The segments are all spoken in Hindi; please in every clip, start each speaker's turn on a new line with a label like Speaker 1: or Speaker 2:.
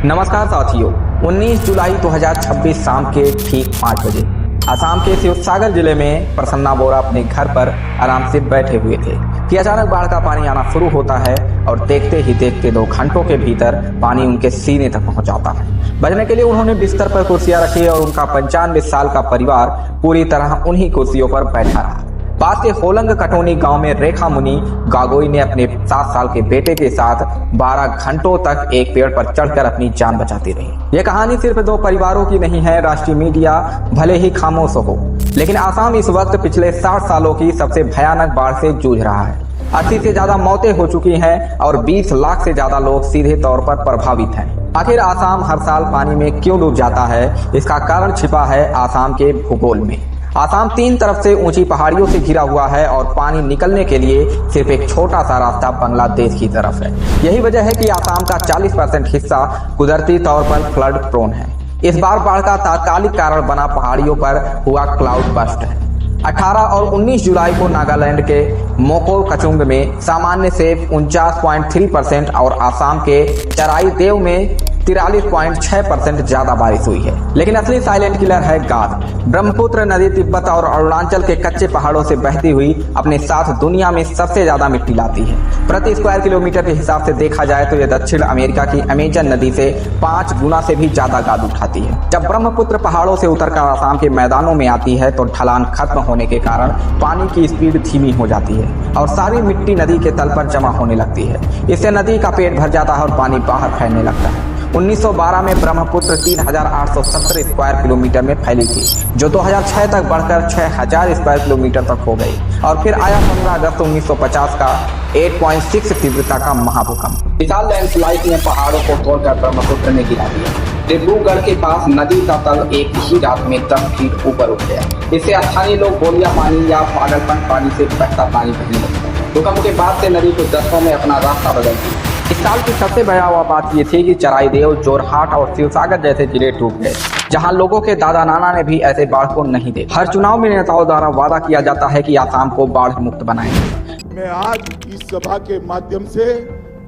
Speaker 1: नमस्कार साथियों, 19 जुलाई 2026 शाम के ठीक 5 बजे असम के शिवसागर जिले में प्रसन्ना बोरा अपने घर पर आराम से बैठे हुए थे कि अचानक बाढ़ का पानी आना शुरू होता है और देखते ही देखते 2 घंटों के भीतर पानी उनके सीने तक पहुंच जाता है। बचने के लिए उन्होंने बिस्तर पर कुर्सियां रखी और उनका 95 साल का परिवार पूरी तरह उन्हीं कुर्सियों पर बैठा रहा। पास के होलंग कटोनी गांव में रेखा मुनि गागोई ने अपने 7 साल के बेटे के साथ 12 घंटों तक एक पेड़ पर चढ़कर अपनी जान बचाती रही। यह कहानी सिर्फ 2 परिवारों की नहीं है। राष्ट्रीय मीडिया भले ही खामोश हो, लेकिन असम इस वक्त पिछले 60 सालों की सबसे भयानक बाढ़ से जूझ रहा है। 80 से ज्यादा मौतें हो चुकी हैं और 20 लाख से ज्यादा लोग सीधे तौर पर प्रभावित हैं। आखिर असम हर साल पानी में क्यों डूब जाता है? इसका कारण छिपा है असम के भूगोल में। असम 3 तरफ से ऊंची पहाड़ियों से घिरा हुआ है और पानी निकलने के लिए सिर्फ एक छोटा सा रास्ता बांग्लादेश की तरफ है। यही वजह है कि असम का 40% हिस्सा कुदरती तौर पर फ्लड प्रोन है। इस बार बाढ़ का तात्कालिक कारण बना पहाड़ियों पर हुआ क्लाउड बस्ट है। 18 और 19 जुलाई को नागालैंड के मोकोकचुंग में सामान्य से 49.3% और असम के चराईदेव में 43.6% ज्यादा बारिश हुई है। लेकिन असली साइलेंट किलर है गाद। ब्रह्मपुत्र नदी तिब्बत और अरुणाचल के कच्चे पहाड़ों से बहती हुई अपने साथ दुनिया में सबसे ज्यादा मिट्टी लाती है। प्रति स्क्वायर किलोमीटर के हिसाब से देखा जाए तो यह दक्षिण अमेरिका की अमेजन नदी से 5 गुना से भी ज्यादा गाद उठाती है। जब ब्रह्मपुत्र पहाड़ों से उतरकर असम के मैदानों में आती है तो ढलान खत्म होने के कारण पानी की स्पीड धीमी हो जाती है और सारी मिट्टी नदी के तल पर जमा होने लगती है। इससे नदी का पेट भर जाता है और पानी बाहर फैलने लगता है। 1912 में ब्रह्मपुत्र 3870 स्क्वायर किलोमीटर में फैली थी, जो 2006 तक बढ़कर 6000 स्क्वायर किलोमीटर तक हो गई। और फिर आया 15 अगस्त 1950 का 8.6 तीव्रता का महाभूकंप। विशाल लैंडस्लाइड ने पहाड़ों को तोड़कर ब्रह्मपुत्र ने गिरा दिया। डिब्रूगढ़ के पास नदी का तल एक ही रात में 10 फीट ऊपर उठ गया। इससे स्थानीय लोग गोलिया पानी या पागलपन पानी से बहता पानी पीने लगे। भूकंप के बाद से नदी कुछ दशकों में अपना रास्ता बदल दी। इस साल की सबसे भयावह बात यह थी कि चराईदेव, जोरहाट और शिवसागर जैसे जिले डूब गए, जहां लोगों के दादा नाना ने भी ऐसे बाढ़ को नहीं देखा। हर चुनाव में नेताओं द्वारा वादा किया जाता है कि असम को बाढ़ मुक्त बनाएंगे।
Speaker 2: मैं आज इस सभा के माध्यम से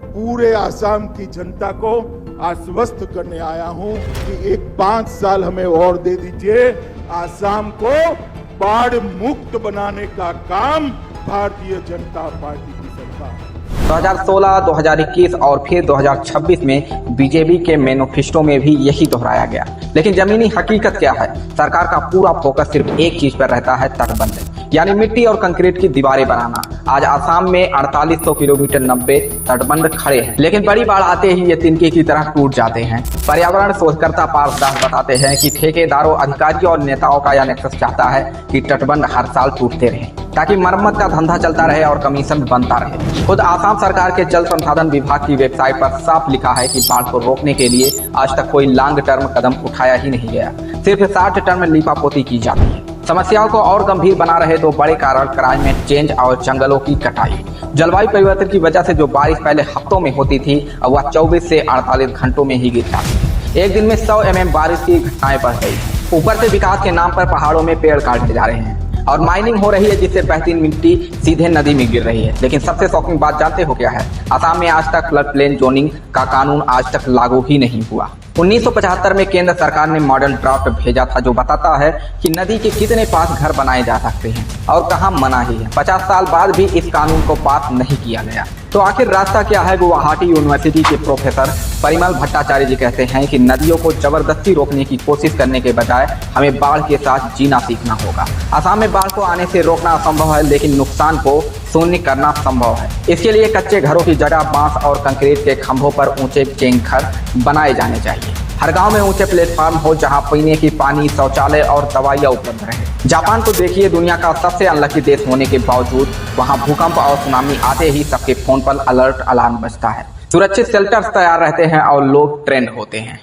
Speaker 2: पूरे असम की जनता को आश्वस्त करने आया हूं कि एक 5 साल हमें और दे दीजिए। असम को बाढ़ मुक्त बनाने का काम भारतीय जनता पार्टी की सरकार।
Speaker 1: 2016, 2021 और फिर 2026 में बीजेपी के मैनिफेस्टो में भी यही दोहराया गया। लेकिन जमीनी हकीकत क्या है? सरकार का पूरा फोकस सिर्फ एक चीज पर रहता है, तटबंध, यानी मिट्टी और कंक्रीट की दीवारें बनाना। आज असम में 4800 किलोमीटर 90 तटबंध खड़े हैं, लेकिन बड़ी बाढ़ आते ही ये तिनके की तरह टूट जाते हैं। पर्यावरण शोधकर्ता पार्थ दास बताते हैं कि ठेकेदारों, अधिकारियों और नेताओं का यह नेक्सस चाहता है कि तटबंध हर साल टूटते रहे ताकि मरम्मत का धंधा चलता रहे और कमीशन बनता रहे। खुद असम सरकार के जल संसाधन विभाग की वेबसाइट पर साफ लिखा है कि बाढ़ को रोकने के लिए आज तक कोई लॉन्ग टर्म कदम उठाया ही नहीं गया, सिर्फ शॉर्ट टर्म लीपापोती की जाती है। समस्याओं को और गंभीर बना रहे तो बड़े कारण क्लाइमेट चेंज और जंगलों की कटाई। जलवायु परिवर्तन की वजह से जो बारिश पहले हफ्तों में होती थी, अब वह 24 से 48 घंटों में ही गिर जाती। एक दिन में 100 mm बारिश की घटनाएं बढ़ गई। ऊपर से विकास के नाम पर पहाड़ों में पेड़ काटे जा रहे हैं और माइनिंग हो रही है, जिससे बहती मिट्टी सीधे नदी में गिर रही है। लेकिन सबसे शॉकिंग बात जानते हो क्या है? असम में आज तक फ्लड प्लेन जोनिंग का कानून आज तक लागू ही नहीं हुआ। 1975 में केंद्र सरकार ने मॉडल ड्राफ्ट भेजा था जो बताता है कि नदी के कितने पास घर बनाए जा सकते हैं और कहां मनाही है। 50 साल बाद भी इस कानून को पास नहीं किया गया। तो आखिर रास्ता क्या है? गुवाहाटी यूनिवर्सिटी के प्रोफेसर परिमल भट्टाचार्य जी कहते हैं कि नदियों को जबरदस्ती रोकने की कोशिश करने के बजाय हमें बाढ़ के साथ जीना सीखना होगा। असम में बाढ़ को आने से रोकना असंभव है, लेकिन नुकसान को शून्य करना संभव है। इसके लिए कच्चे घरों की जगह बांस और कंक्रीट के खंभों पर ऊंचे चेंग घर बनाए जाने चाहिए। हर गांव में ऊंचे प्लेटफॉर्म हो जहां पीने की पानी, शौचालय और दवाइयां उपलब्ध रहे। जापान को देखिए, दुनिया का सबसे अनलकी देश होने के बावजूद वहां भूकंप और सुनामी आते ही सबके फोन पर अलर्ट अलार्म बजता है। सुरक्षित शेल्टर्स तैयार रहते हैं और लोग ट्रेंड होते हैं।